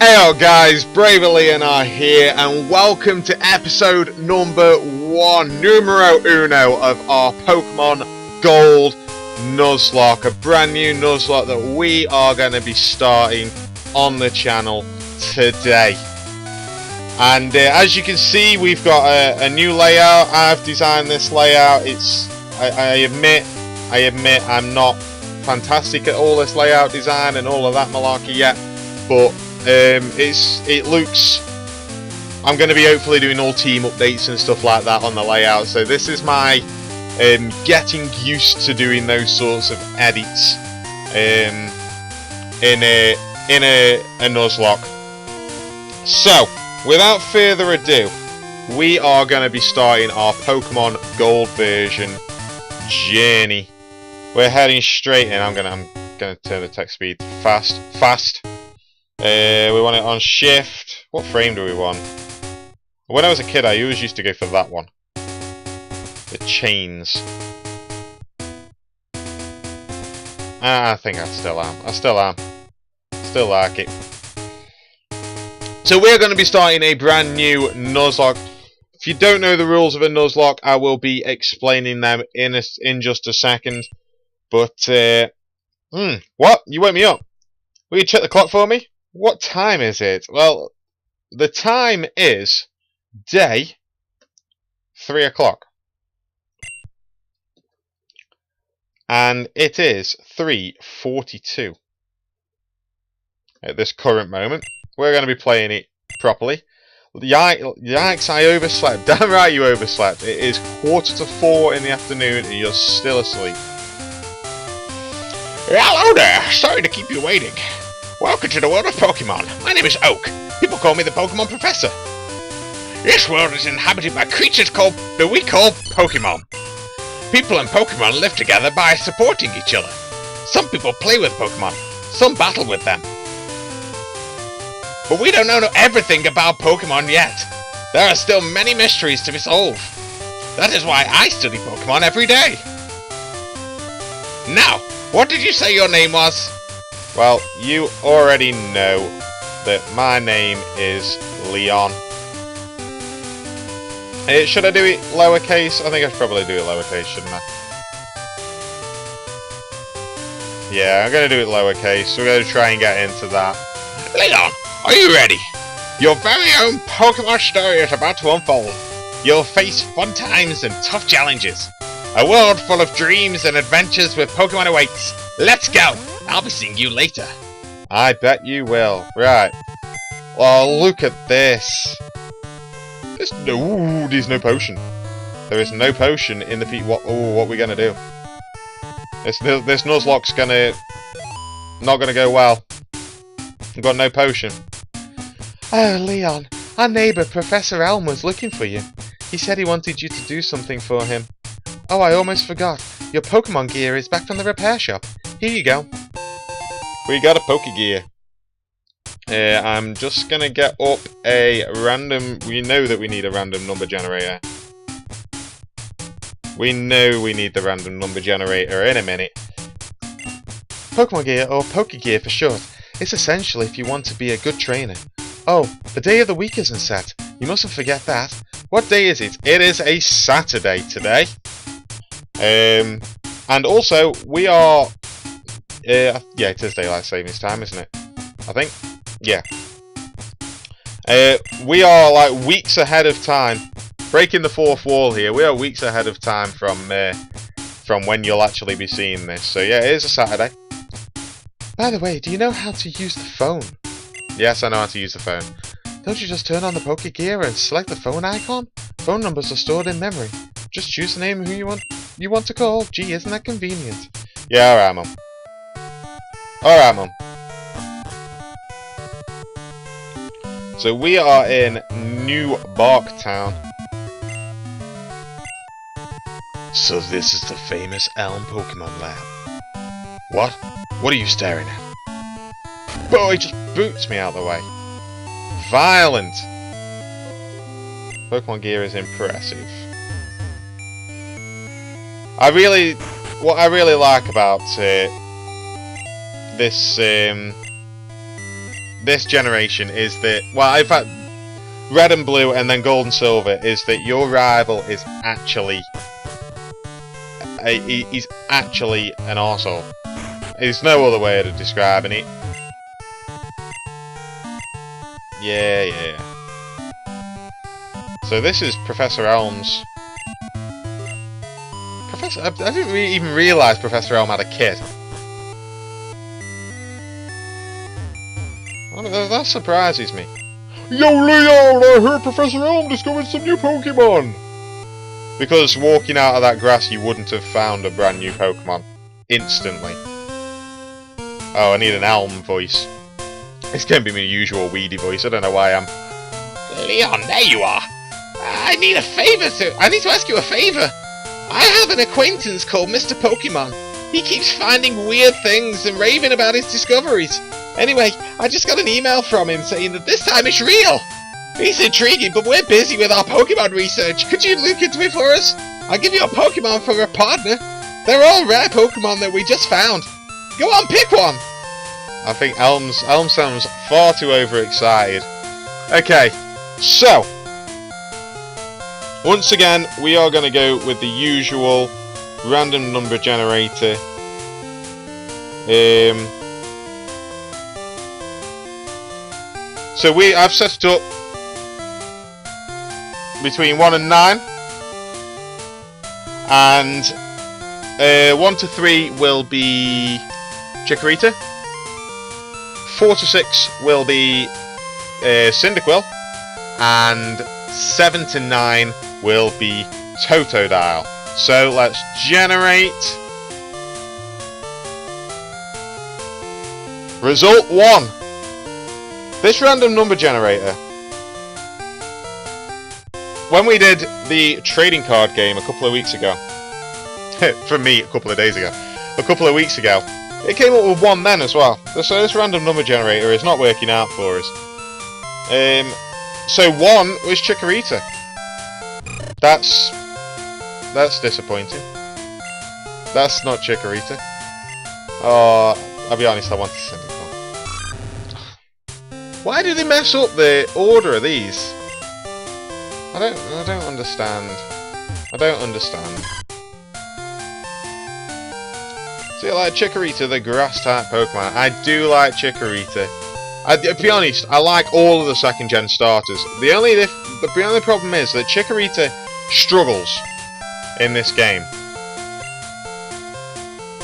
Hey guys, BraverLeonheart here, and welcome to episode number 1, numero uno of our Pokemon Gold Nuzlocke, a brand new Nuzlocke that we are going to be starting on the channel today. And as you can see, we've got a new layout. I've designed this layout. I admit I'm not fantastic at all this layout design and all of that malarkey yet, but it looks, I'm going to be hopefully doing all team updates and stuff like that on the layout, so this is my getting used to doing those sorts of edits in a Nuzlocke. So without further ado, we are going to be starting our Pokemon Gold version journey. We're heading straight in. I'm gonna turn the text speed fast. We want it on shift. What frame do we want? When I was a kid, I always used to go for that one. The chains. I think I still am. Still like it. So we're going to be starting a brand new Nuzlocke. If you don't know the rules of a Nuzlocke, I will be explaining them in just a second. But, what? You woke me up. Will you check the clock for me? What time is it? Well, the time is day 3 o'clock. And it is 3:42 at this current moment. We're going to be playing it properly. Yikes, I overslept. Damn right you overslept. It is 3:45 in the afternoon and you're still asleep. Hello there, sorry to keep you waiting. Welcome to the world of Pokemon. My name is Oak. People call me the Pokemon Professor. This world is inhabited by creatures that we call Pokemon. People and Pokemon live together by supporting each other. Some people play with Pokemon, some battle with them. But we don't know everything about Pokemon yet. There are still many mysteries to be solved. That is why I study Pokemon every day. Now, what did you say your name was? Well, you already know that my name is Leon. Should I do it lowercase? I think I should probably do it lowercase, shouldn't I? Yeah, I'm going to do it lowercase. We're going to try and get into that. Leon, are you ready? Your very own Pokemon story is about to unfold. You'll face fun times and tough challenges. A world full of dreams and adventures with Pokemon awaits. Let's go! I'll be seeing you later. I bet you will. Right. Oh, look at this. There's no potion. There is no potion in the what are we gonna do? This Nuzlocke's not gonna go well. I've got no potion. Oh, Leon, our neighbour Professor Elm was looking for you. He said he wanted you to do something for him. Oh, I almost forgot. Your Pokemon gear is back from the repair shop. Here you go. We got a Pokegear. I'm just gonna get up a random. We know that we need a random number generator. We know we need the random number generator in a minute. Pokemon gear, or Pokegear for short, is essential if you want to be a good trainer. Oh, the day of the week isn't set. You mustn't forget that. What day is it? It is a Saturday today. And also we are. Yeah, it is daylight savings time, isn't it? I think. Yeah. We are like weeks ahead of time. Breaking the fourth wall here. We are weeks ahead of time from when you'll actually be seeing this. So yeah, it is a Saturday. By the way, do you know how to use the phone? Yes, I know how to use the phone. Don't you just turn on the Poke Gear and select the phone icon? Phone numbers are stored in memory. Just choose the name of who you want to call. Gee, isn't that convenient? Yeah, alright, Mum. Alright, Mum. So we are in New Bark Town. So this is the famous Elm Pokemon Lab. What? What are you staring at? Boy, just boots me out of the way. Violent. Pokemon gear is impressive. What I really like about this generation is that, well, in fact, Red and Blue and then Gold and Silver is that your rival is actually he's actually an arsehole. There's no other way of describing it. Yeah. So this is Professor Elm's. I didn't even realise Professor Elm had a kid. That surprises me. Yo, Leon! I heard Professor Elm discovered some new Pokemon! Because walking out of that grass, you wouldn't have found a brand new Pokemon instantly. Oh, I need an Elm voice. It's going to be my usual weedy voice. I don't know why I'm... Leon, there you are. I need to ask you a favour. I have an acquaintance called Mr. Pokemon. He keeps finding weird things and raving about his discoveries. Anyway, I just got an email from him saying that this time it's real. He's intriguing, but we're busy with our Pokemon research. Could you look into it for us? I'll give you a Pokemon for a partner. They're all rare Pokemon that we just found. Go on, pick one. I think Elm sounds far too overexcited. Okay, so once again, we are going to go with the usual random number generator. So I've set it up between 1 and 9, and 1 to 3 will be Chikorita, 4 to 6 will be Cyndaquil, and 7 to 9 will be Totodile. So let's generate. Result 1. This random number generator. When we did the trading card game a couple of weeks ago, for me a couple of days ago, a couple of weeks ago, it came up with 1 then as well. So this random number generator is not working out for us. So 1 was Chikorita. That's disappointing. That's not Chikorita. Oh, I'll be honest, I wanted Cyndaquil. Why did they mess up the order of these? I don't understand. I don't understand. See, like Chikorita, the grass type Pokemon. I do like Chikorita. To be honest, I like all of the second gen starters. The only problem is that Chikorita struggles in this game.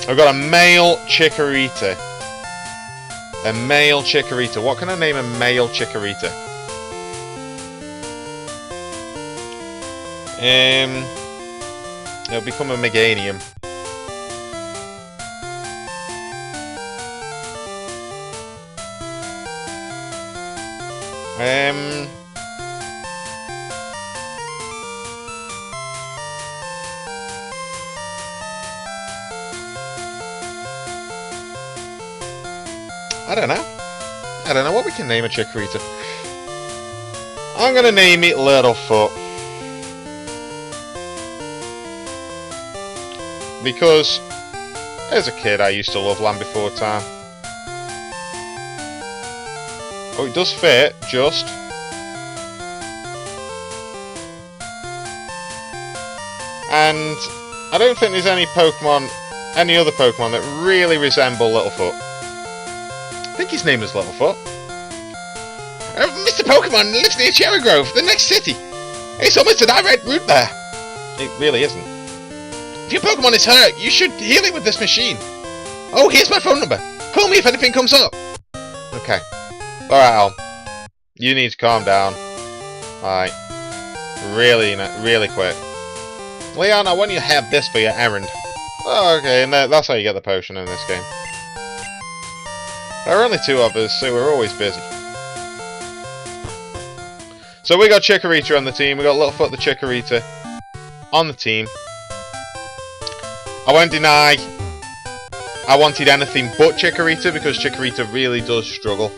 I've got a male Chikorita. A male Chikorita. What can I name a male Chikorita? It'll become a Meganium. I don't know what we can name a Chikorita. I'm gonna name it Littlefoot. Because as a kid I used to love Land Before Time. Oh, it does fit, just. And I don't think there's any other Pokemon that really resemble Littlefoot. I think his name is Littlefoot. Mr. Pokemon lives near Cherry Grove, the next city. It's almost a direct route there. It really isn't. If your Pokemon is hurt, you should heal it with this machine. Oh, here's my phone number. Call me if anything comes up. Okay. Alright, Al. You need to calm down. Alright. Really quick. Leon, I want you to have this for your errand. Oh, okay, and that's how you get the potion in this game. There are only 2 of us, so we're always busy. So we got Chikorita on the team, we got Littlefoot the Chikorita on the team. I won't deny I wanted anything but Chikorita because Chikorita really does struggle.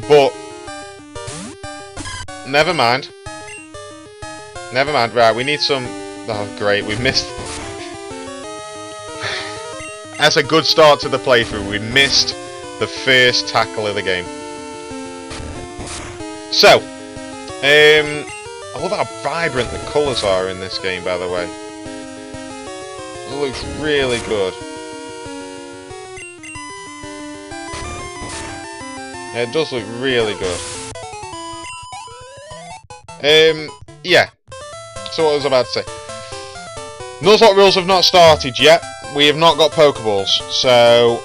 But never mind. Never mind. Right, we need some. Oh, great. We've missed. That's a good start to the playthrough. We missed the first tackle of the game. So, I love how vibrant the colours are in this game, by the way. It looks really good. Yeah, it does look really good. Yeah. So what was I about to say? Nuzlocke Rules have not started yet. We have not got Pokeballs. So,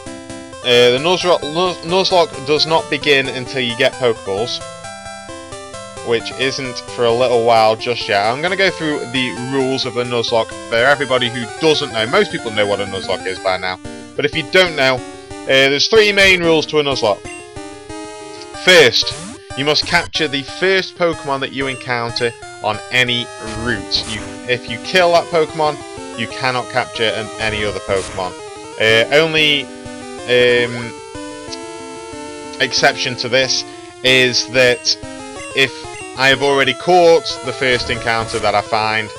the Nuzlocke does not begin until you get Pokeballs. Which isn't for a little while just yet. I'm going to go through the rules of the Nuzlocke for everybody who doesn't know. Most people know what a Nuzlocke is by now. But if you don't know, there's 3 main rules to a Nuzlocke. First, you must capture the first Pokemon that you encounter on any route. If you kill that Pokemon, you cannot capture any other Pokemon. Only exception to this is that if I have already caught the first encounter that I find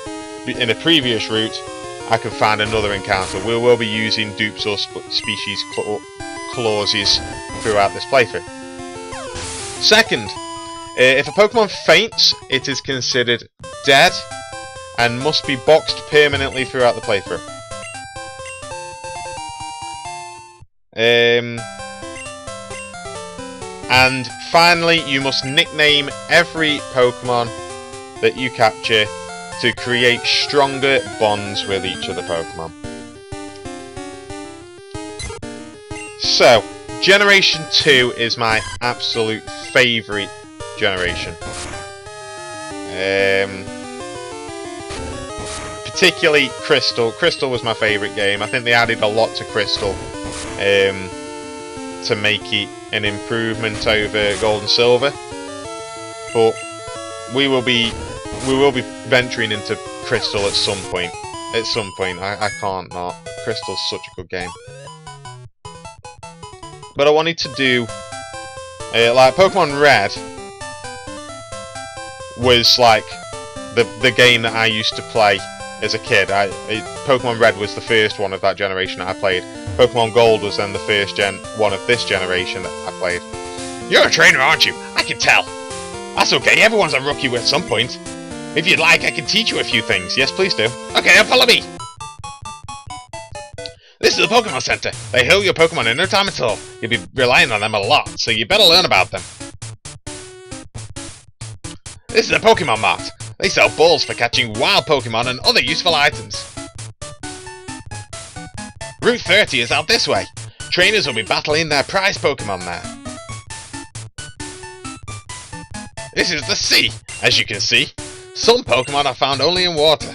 in a previous route, I can find another encounter. We will be using Dupes or Species clauses throughout this playthrough. Second, if a Pokemon faints, it is considered dead and must be boxed permanently throughout the playthrough. And finally, you must nickname every Pokemon that you capture to create stronger bonds with each of the Pokemon. So, Generation 2 is my absolute favourite generation. Particularly Crystal. Crystal was my favourite game. I think they added a lot to Crystal to make it an improvement over Gold and Silver. But we will be venturing into Crystal at some point. I can't not. Crystal's such a good game. But I wanted to do like Pokemon Red was like the game that I used to play as a kid. Pokemon Red was the first one of that generation that I played. Pokemon Gold was then the first one of this generation that I played. You're a trainer, aren't you? I can tell. That's okay, everyone's a rookie at some point. If you'd like, I can teach you a few things. Yes, please do. Okay, now follow me. This is the Pokemon Center. They heal your Pokemon in no time at all. You'll be relying on them a lot, so you better learn about them. This is the Pokemon Mart. They sell balls for catching wild Pokemon and other useful items. Route 30 is out this way. Trainers will be battling their prize Pokemon there. This is the sea. As you can see, some Pokemon are found only in water.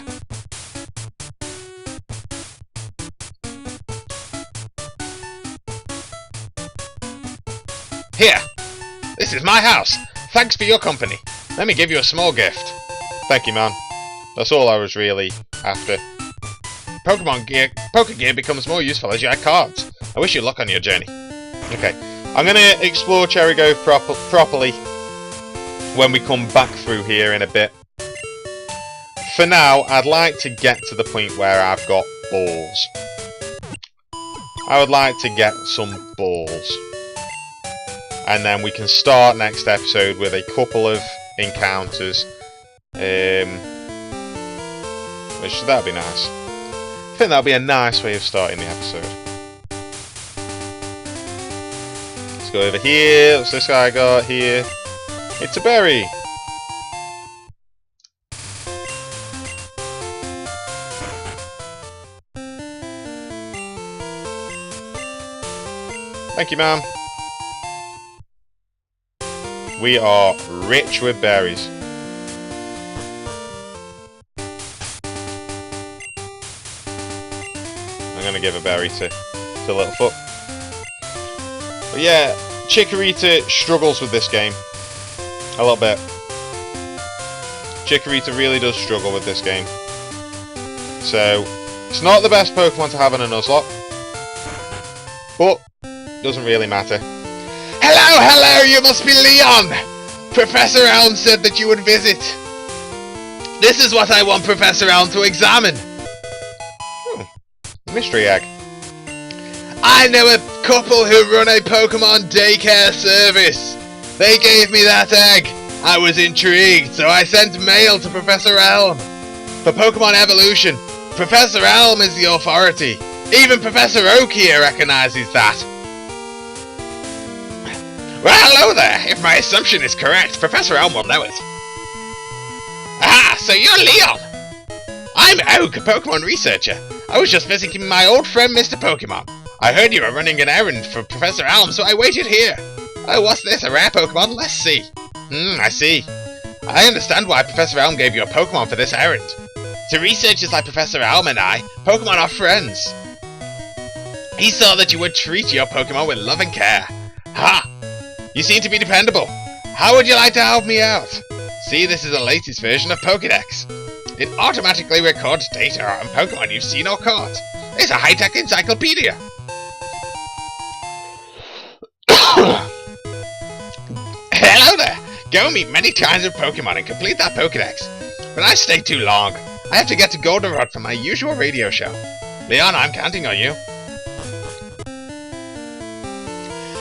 Here, this is my house. Thanks for your company. Let me give you a small gift. Thank you, man. That's all I was really after. Poké Gear becomes more useful as you add cards. I wish you luck on your journey. Okay, I'm going to explore Cherry Grove properly when we come back through here in a bit. For now, I'd like to get to the point where I've got balls. I would like to get some balls. And then we can start next episode with a couple of encounters. Which, that'd be nice. I think that'd be a nice way of starting the episode. Let's go over here. What's this guy got here? It's a berry. Thank you, ma'am. We are rich with berries. I'm gonna give a berry to Littlefoot. But yeah, Chikorita struggles with this game. A little bit. Chikorita really does struggle with this game. So, it's not the best Pokemon to have in a Nuzlocke. But, doesn't really matter. Hello, hello, you must be Leon! Professor Elm said that you would visit. This is what I want Professor Elm to examine. Mystery egg. I know a couple who run a Pokemon daycare service. They gave me that egg. I was intrigued, so I sent mail to Professor Elm. For Pokemon evolution, Professor Elm is the authority. Even Professor Oak here recognizes that. Well, hello there. If my assumption is correct, Professor Elm will know it. Ah, so you're Leon. I'm Oak, a Pokemon researcher. I was just visiting my old friend Mr. Pokemon. I heard you were running an errand for Professor Elm, so I waited here. Oh, what's this? A rare Pokemon? Let's see. I see. I understand why Professor Elm gave you a Pokemon for this errand. To researchers like Professor Elm and I, Pokemon are friends. He saw that you would treat your Pokemon with love and care. Ha! You seem to be dependable. How would you like to help me out? See, this is the latest version of Pokédex. It automatically records data on Pokemon you've seen or caught. It's a high-tech encyclopedia. Hello there! Go meet many kinds of Pokemon and complete that Pokédex. But I stay too long. I have to get to Goldenrod for my usual radio show. Leon, I'm counting on you.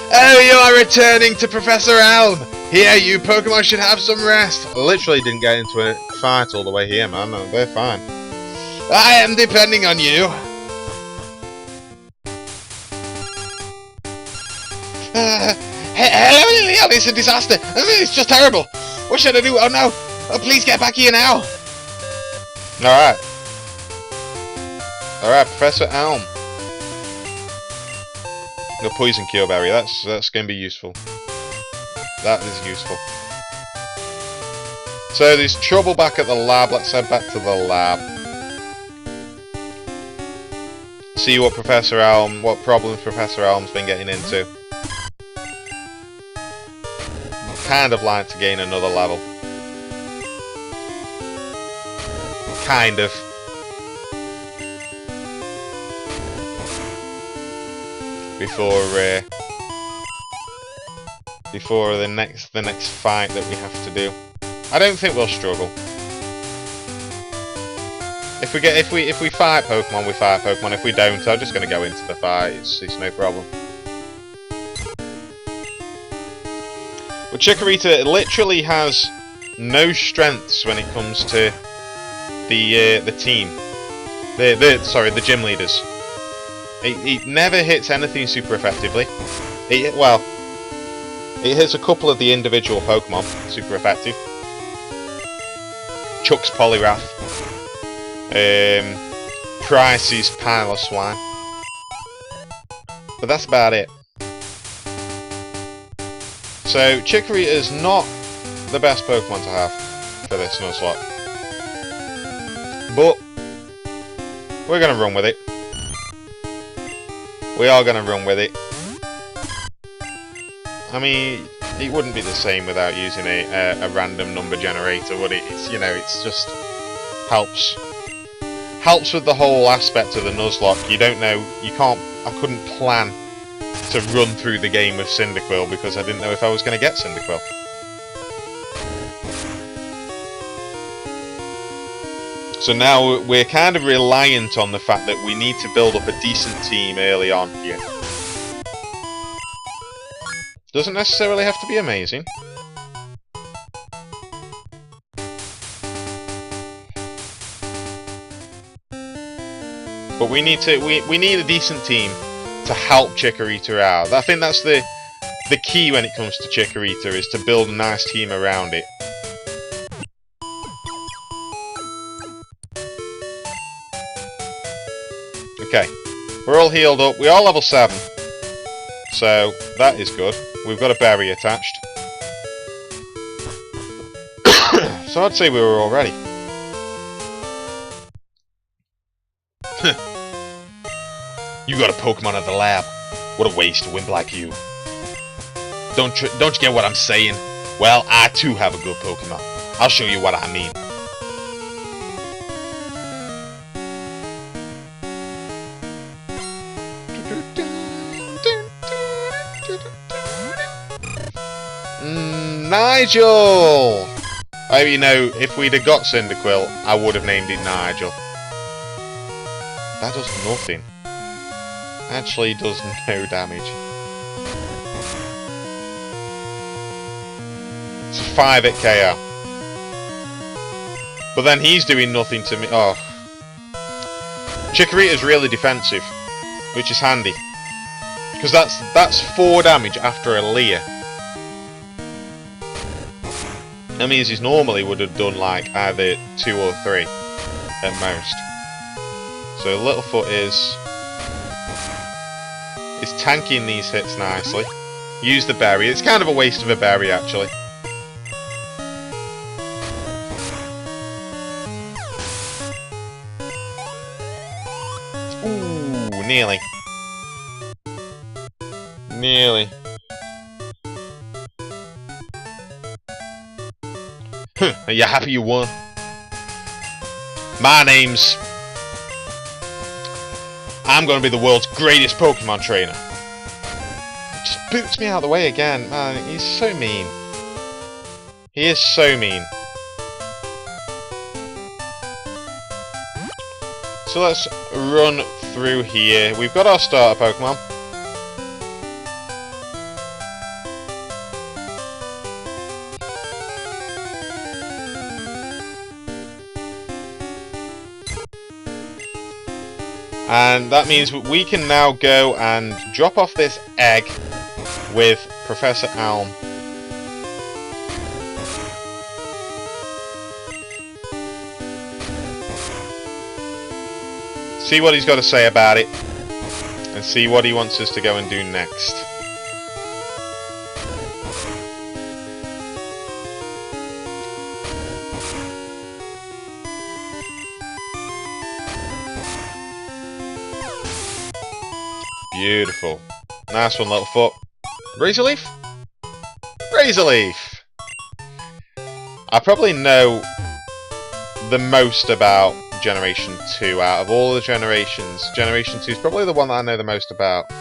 Oh, you are returning to Professor Elm! Here, you Pokemon should have some rest. I literally didn't get into a fight all the way here, man. No, they're fine. I am depending on you. Hello, Leon, it's a disaster. It's just terrible. What should I do? Oh no! Oh, please get back here now. Alright. Alright, Professor Elm. The poison cure berry, that's going to be useful. That is useful. So there's trouble back at the lab. Let's head back to the lab. See what problems Professor Elm's been getting into. Kind of like to gain another level. Kind of. Before the next fight that we have to do. I don't think we'll struggle. If we fight Pokemon, we fight Pokemon. If we don't, I'm just gonna go into the fight. It's no problem. But Chikorita literally has no strengths when it comes to the team. The gym leaders. It never hits anything super effectively. It hits a couple of the individual Pokemon super effective. Chuck's Poliwrath. Price's Pile of Swine. But that's about it. So Chikorita is not the best Pokemon to have for this Nuzlocke. But we're gonna run with it. We are gonna run with it. I mean, it wouldn't be the same without using a random number generator, would it? It's just helps with the whole aspect of the Nuzlocke. You don't know, I couldn't plan to run through the game with Cyndaquil because I didn't know if I was going to get Cyndaquil. So now we're kind of reliant on the fact that we need to build up a decent team early on here. Doesn't necessarily have to be amazing. But we need a decent team to help Chikorita out. I think that's the key when it comes to Chikorita is to build a nice team around it. Okay, we're all healed up. We are level 7. So, that is good. We've got a berry attached. So I'd say we were all ready. You got a Pokemon at the lab. What a waste to wimp like you. Don't you get what I'm saying? Well, I too have a good Pokemon. I'll show you what I mean. Nigel! You know, if we'd have got Cyndaquil, I would have named it Nigel. That does nothing. Actually does no damage. It's a 5 at KO. But then he's doing nothing to me. Oh. Chikorita's really defensive, which is handy. Because that's 4 damage after a Leer. That means he normally would have done like either 2 or 3 at most. So Littlefoot is tanking these hits nicely. Use the berry. It's kind of a waste of a berry actually. Ooh, nearly. Nearly. Are you happy you won? My name's... I'm going to be the world's greatest Pokemon trainer. Just boots me out of the way again. Man, he's so mean. He is so mean. So let's run through here. We've got our starter Pokemon. And that means we can now go and drop off this egg with Professor Elm. See what he's got to say about it. And see what he wants us to go and do next. Beautiful. Nice one, Littlefoot. Razor Leaf? Razor Leaf! I probably know the most about Generation 2 out of all the generations. Generation 2 is probably the one that I know the most about.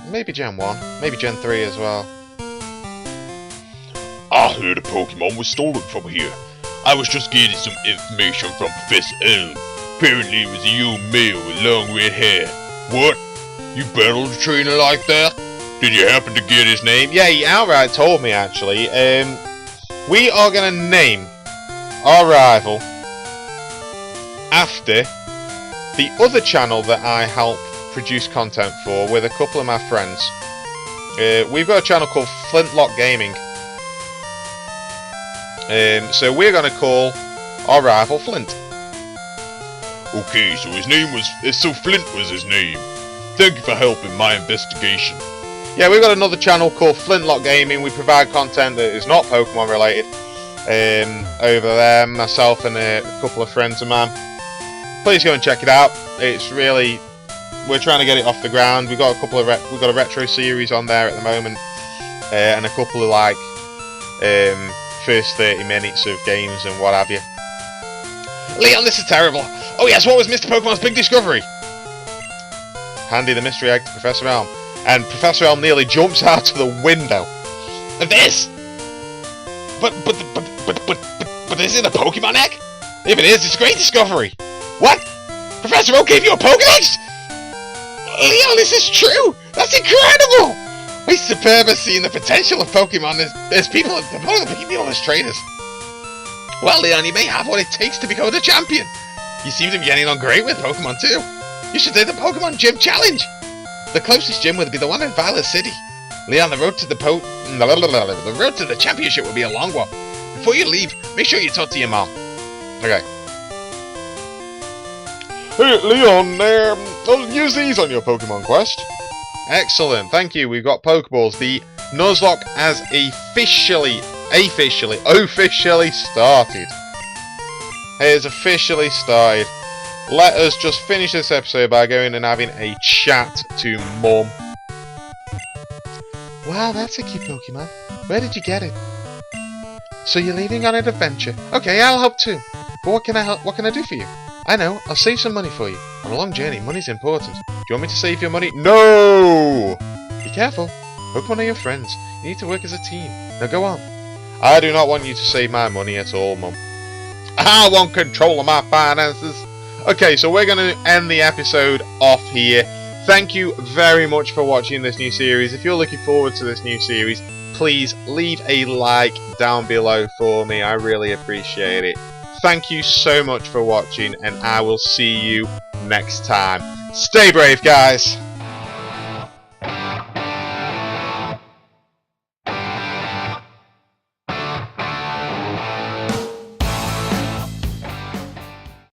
Maybe Gen 1. Maybe Gen 3 as well. I heard a Pokemon was stolen from here. I was just getting some information from Professor Elm. Apparently it was a young male with long red hair. What? You battled a trainer like that? Did you happen to get his name? Yeah, he outright told me actually. We are going to name our rival after the other channel that I help produce content for with a couple of my friends. We've got a channel called Flintlock Gaming. So we're going to call our rival Flint. Okay, so his name was... So Flint was his name. Thank you for helping my investigation. Yeah, we've got another channel called Flintlock Gaming. We provide content that is not Pokemon related. Over there, myself and a couple of friends of mine. Please go and check it out. It's really... We're trying to get it off the ground. We've got a couple of... We've got a retro series on there at the moment. And a couple of like... first 30 minutes of games and what have you. Leon, this is terrible. Oh yes, what was Mr. Pokemon's big discovery? Handing the mystery egg to Professor Elm. And Professor Elm nearly jumps out of the window. This? But this isn't a Pokemon egg? If it is, it's a great discovery. What? Professor Oak gave you a Pokedex? Leon, this is true! That's incredible! It's superb at seeing the potential of Pokemon. There's people as trainers. Well, Leon, you may have what it takes to become the champion. You seem to be getting on great with Pokemon too. You should do the Pokemon Gym Challenge. The closest gym would be the one in Violet City. Leon, the road to the championship will be a long one. Before you leave, make sure you talk to your mom. Okay. Hey, Leon, I'll use these on your Pokemon quest. Excellent, thank you. We've got Pokeballs. The Nuzlocke has officially started. It has officially started. Let us just finish this episode by going and having a chat to Mum. Wow, that's a cute Pokemon. Where did you get it? So you're leaving on an adventure. Okay, I'll help too. But what can I do for you? I know, I'll save some money for you. On a long journey, money's important. Do you want me to save your money? No! Be careful. Pokemon are your friends. You need to work as a team. Now go on. I do not want you to save my money at all, Mum. I want control of my finances. Okay, so we're going to end the episode off here. Thank you very much for watching this new series. If you're looking forward to this new series, please leave a like down below for me. I really appreciate it. Thank you so much for watching, and I will see you next time. Stay brave, guys.